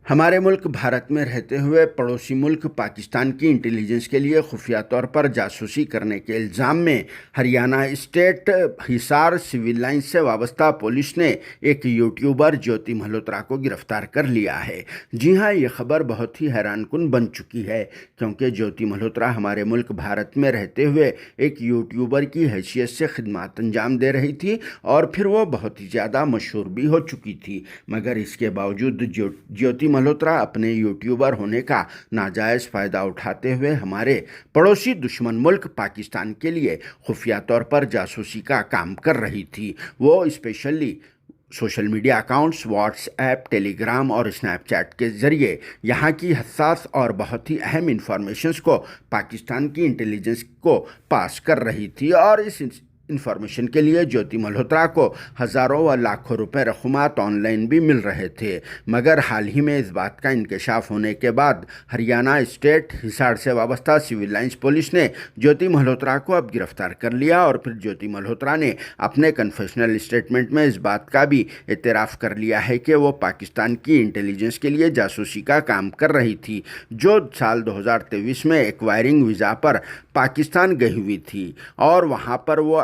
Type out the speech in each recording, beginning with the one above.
ہمارے ملک بھارت میں رہتے ہوئے پڑوسی ملک پاکستان کی انٹیلیجنس کے لیے خفیہ طور پر جاسوسی کرنے کے الزام میں ہریانہ اسٹیٹ حصار سول لائنز سے وابستہ پولیس نے ایک یوٹیوبر جیوتی ملہوترا کو گرفتار کر لیا ہے۔ جی ہاں، یہ خبر بہت ہی حیران کن بن چکی ہے، کیونکہ جیوتی ملہوترا ہمارے ملک بھارت میں رہتے ہوئے ایک یوٹیوبر کی حیثیت سے خدمات انجام دے رہی تھی، اور پھر وہ بہت ہی زیادہ مشہور بھی ہو چکی تھی۔ مگر اس کے باوجود جیوتی ملہوترا اپنے یوٹیوبر ہونے کا ناجائز فائدہ اٹھاتے ہوئے ہمارے پڑوسی دشمن ملک پاکستان کے لیے خفیہ طور پر جاسوسی کا کام کر رہی تھی۔ وہ specially social media accounts WhatsApp, Telegram اور اسنیپ چیٹ کے ذریعے یہاں کی حساس اور بہت ہی اہم انفارمیشنز کو پاکستان کی انٹیلیجنس کو پاس کر رہی تھی، اور اس انفارمیشن کے لیے جیوتی ملہوترا کو ہزاروں و لاکھوں روپے رقومات آن لائن بھی مل رہے تھے۔ مگر حال ہی میں اس بات کا انکشاف ہونے کے بعد ہریانہ اسٹیٹ حصار سے وابستہ سول لائنز پولیس نے جیوتی ملہوترا کو اب گرفتار کر لیا، اور پھر جیوتی ملہوترا نے اپنے کنفیشنل اسٹیٹمنٹ میں اس بات کا بھی اعتراف کر لیا ہے کہ وہ پاکستان کی انٹیلیجنس کے لیے جاسوسی کا کام کر رہی تھی، جو سال 2023 میں ایکوائرنگ ویزا پر پاکستان گئی ہوئی تھی، اور وہاں پر وہ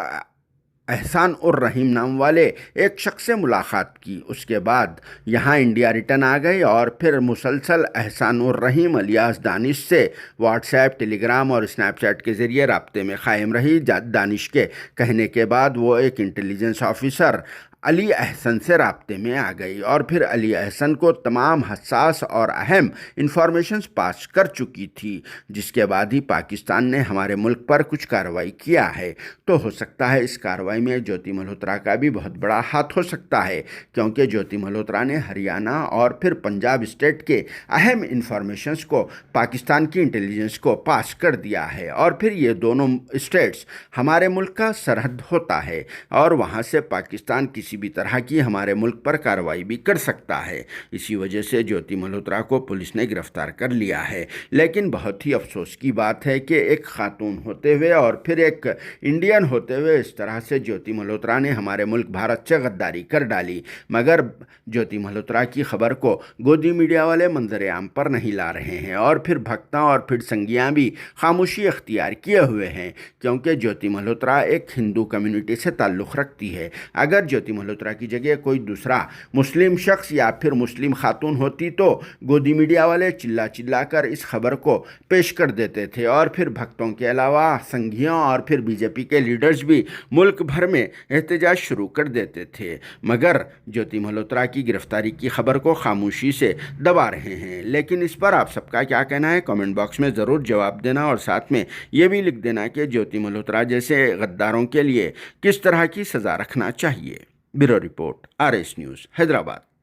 احسان الرحیم نام والے ایک شخص سے ملاقات کی۔ اس کے بعد یہاں انڈیا ریٹرن آ گئی، اور پھر مسلسل احسان الرحیم الیاس دانش سے واٹس ایپ، ٹیلی گرام اور اسنیپ چیٹ کے ذریعے رابطے میں قائم رہی۔ دانش کے کہنے کے بعد وہ ایک انٹیلیجنس آفیسر علی احسن سے رابطے میں آ گئی، اور پھر علی احسن کو تمام حساس اور اہم انفارمیشنز پاس کر چکی تھی، جس کے بعد ہی پاکستان نے ہمارے ملک پر کچھ کارروائی کیا ہے۔ تو ہو سکتا ہے اس کارروائی میں جیوتی ملہوترا کا بھی بہت بڑا ہاتھ ہو سکتا ہے، کیونکہ جیوتی ملہوترا نے ہریانہ اور پھر پنجاب اسٹیٹ کے اہم انفارمیشنز کو پاکستان کی انٹیلیجنس کو پاس کر دیا ہے، اور پھر یہ دونوں اسٹیٹس ہمارے ملک کا سرحد ہوتا ہے، اور وہاں سے پاکستان کسی بھی طرح کی ہمارے ملک پر کارروائی بھی کر سکتا ہے۔ اسی وجہ سے جیوتی ملہوترا کو پولیس نے گرفتار کر لیا ہے۔ لیکن بہت ہی افسوس کی بات ہے کہ ایک خاتون ہوتے ہوئے اور پھر ایک انڈین ہوتے ہوئے اس طرح سے جیوتی ملہوترا نے ہمارے ملک بھارت سے غداری کر ڈالی۔ مگر جیوتی ملہوترا کی خبر کو گودی میڈیا والے منظر عام پر نہیں لا رہے ہیں، اور پھر بھکتاں اور پھر سنگیاں بھی خاموشی اختیار کیے ہوئے ہیں، کیونکہ جیوتی ملہوترا ایک ہندو کمیونٹی سے تعلق رکھتی ہے۔ اگر جیوتی ملہوترا کی جگہ کوئی دوسرا مسلم شخص یا پھر مسلم خاتون ہوتی تو گودی میڈیا والے چلا چلا کر اس خبر کو پیش کر دیتے تھے، اور پھر بھکتوں کے علاوہ سنگھیوں اور پھر بی جے پی کے لیڈرز بھی ملک بھر میں احتجاج شروع کر دیتے تھے۔ مگر جیوتی ملہوترا کی گرفتاری کی خبر کو خاموشی سے دبا رہے ہیں۔ لیکن اس پر آپ سب کا کیا کہنا ہے؟ کامنٹ باکس میں ضرور جواب دینا، اور ساتھ میں یہ بھی لکھ دینا کہ جیوتی ملہوترا جیسے غداروں کے لیے کس طرح کی سزا رکھنا چاہیے۔ Bureau report, RS news, Hyderabad.